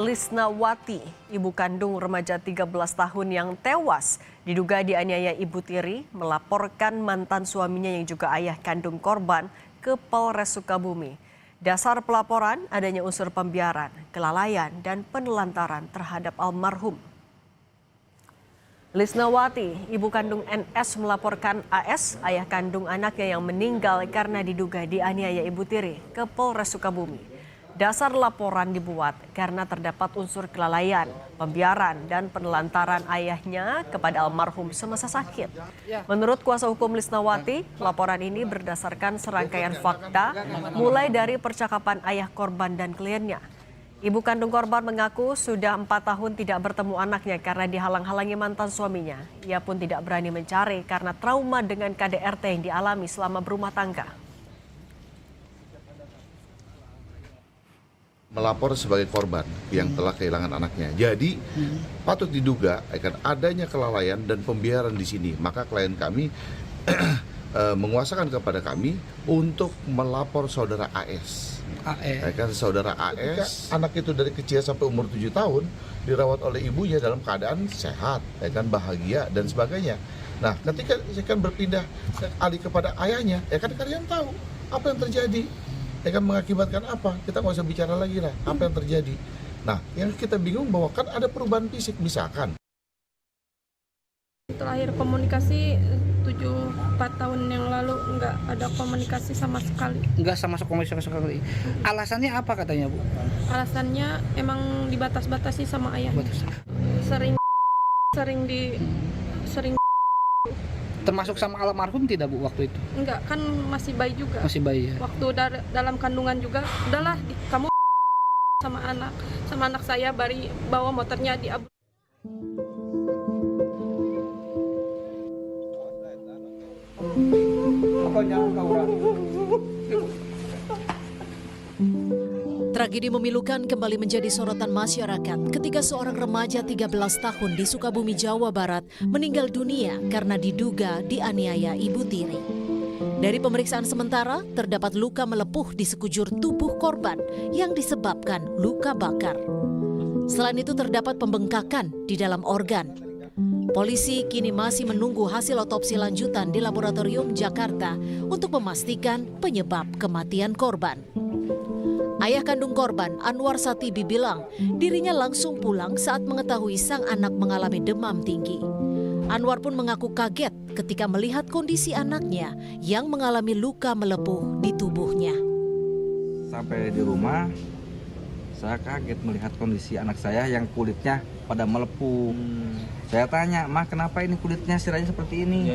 Lisnawati, ibu kandung remaja 13 tahun yang tewas diduga dianiaya ibu tiri, melaporkan mantan suaminya yang juga ayah kandung korban ke Polres Sukabumi. Dasar pelaporan adanya unsur pembiaran, kelalaian, dan penelantaran terhadap almarhum. Lisnawati, ibu kandung NS melaporkan AS, ayah kandung anaknya yang meninggal karena diduga dianiaya ibu tiri ke Polres Sukabumi. Dasar laporan dibuat karena terdapat unsur kelalaian, pembiaran, dan penelantaran ayahnya kepada almarhum semasa sakit. Menurut kuasa hukum Lisnawati, laporan ini berdasarkan serangkaian fakta mulai dari percakapan ayah korban dan kliennya. Ibu kandung korban mengaku sudah 4 tahun tidak bertemu anaknya karena dihalang-halangi mantan suaminya. Ia pun tidak berani mencari karena trauma dengan KDRT yang dialami selama berumah tangga. Melapor sebagai korban yang telah kehilangan anaknya. Jadi patut diduga akan adanya kelalaian dan pembiaran di sini. Maka klien kami menguasakan kepada kami untuk melapor saudara AS. Kan saudara AS, anak itu dari kecil sampai umur 7 tahun dirawat oleh ibunya dalam keadaan sehat, kan bahagia dan sebagainya. Nah, ketika kan berpindah alih kepada ayahnya, kan kalian tahu apa yang terjadi. Kan mengakibatkan apa? Kita nggak usah bicara lagi lah apa yang terjadi. Nah, yang kita bingung bahwa kan ada perubahan fisik misalkan. Terakhir komunikasi 4 tahun yang lalu nggak ada komunikasi sama sekali. Nggak sama komunikasi sekali. Alasannya apa katanya, Bu? Alasannya emang dibatas-batasi sama ayah. Sering Termasuk sama almarhum tidak, Bu, waktu itu? Enggak, kan masih bayi juga. Masih bayi ya. Waktu dalam kandungan juga, udahlah kamu sama anak saya bawa motornya di Abu. Tragedi memilukan kembali menjadi sorotan masyarakat ketika seorang remaja 13 tahun di Sukabumi, Jawa Barat meninggal dunia karena diduga dianiaya ibu tiri. Dari pemeriksaan sementara, terdapat luka melepuh di sekujur tubuh korban yang disebabkan luka bakar. Selain itu terdapat pembengkakan di dalam organ. Polisi kini masih menunggu hasil otopsi lanjutan di laboratorium Jakarta untuk memastikan penyebab kematian korban. Ayah kandung korban, Anwar Satibi, bilang dirinya langsung pulang saat mengetahui sang anak mengalami demam tinggi. Anwar pun mengaku kaget ketika melihat kondisi anaknya yang mengalami luka melepuh di tubuhnya. Sampai di rumah, saya kaget melihat kondisi anak saya yang kulitnya pada melepuh. Saya tanya, "Mah, kenapa ini kulitnya siranya seperti ini?"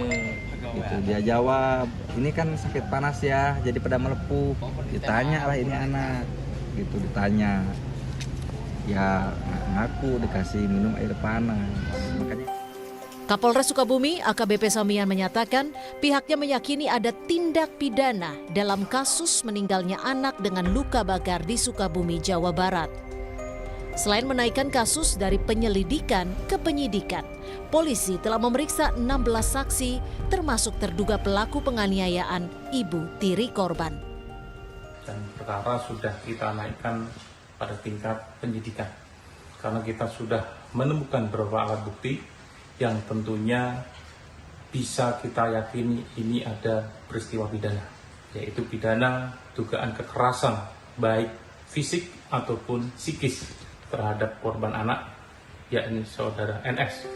Gitu. Dia jawab, "Ini kan sakit panas ya, jadi pada melepuh." Ditanya lah ini anak, gitu ditanya. Ya ngaku dikasih minum air panas. Makanya Kapolres Sukabumi AKBP Samian menyatakan pihaknya meyakini ada tindak pidana dalam kasus meninggalnya anak dengan luka bakar di Sukabumi, Jawa Barat. Selain menaikkan kasus dari penyelidikan ke penyidikan, polisi telah memeriksa 16 saksi termasuk terduga pelaku penganiayaan ibu tiri korban. Dan perkara sudah kita naikkan pada tingkat penyidikan karena kita sudah menemukan beberapa alat bukti yang tentunya bisa kita yakini ini ada peristiwa pidana, yaitu pidana dugaan kekerasan baik fisik ataupun psikis terhadap korban anak, yakni saudara NS.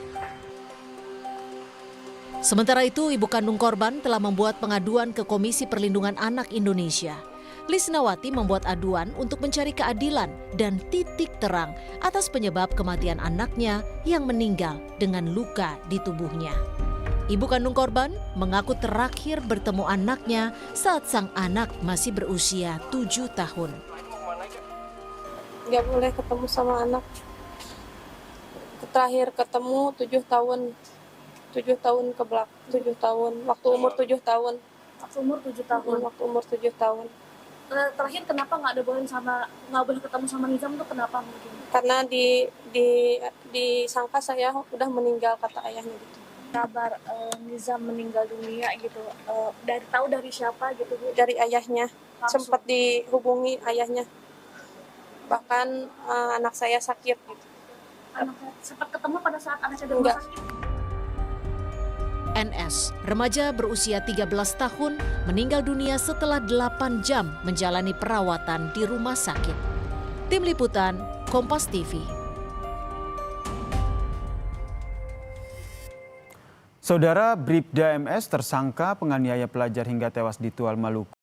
Sementara itu, ibu kandung korban telah membuat pengaduan ke Komisi Perlindungan Anak Indonesia. Lisnawati membuat aduan untuk mencari keadilan dan titik terang atas penyebab kematian anaknya yang meninggal dengan luka di tubuhnya. Ibu kandung korban mengaku terakhir bertemu anaknya saat sang anak masih berusia 7 tahun. Nggak boleh ketemu sama anak. Terakhir ketemu 7 tahun. 7 tahun ke belakang, 7 tahun. Waktu umur 7 tahun. Waktu umur 7 tahun. Waktu umur 7 tahun. Terakhir kenapa nggak boleh ketemu sama Nizam tuh kenapa mungkin? Karena disangka saya udah meninggal, kata ayahnya gitu. Kabar Nizam meninggal dunia gitu, dari siapa gitu, Bu? Dari ayahnya. Langsung. Sempat dihubungi ayahnya. bahkan anak saya sakit gitu. Anaknya sempat ketemu pada saat anaknya di Enggak. rumah sakit. NS, remaja berusia 13 tahun, meninggal dunia setelah 8 jam menjalani perawatan di rumah sakit. Tim Liputan, Kompas TV. Saudara Bribda MS tersangka penganiaya pelajar hingga tewas di Tual, Maluku.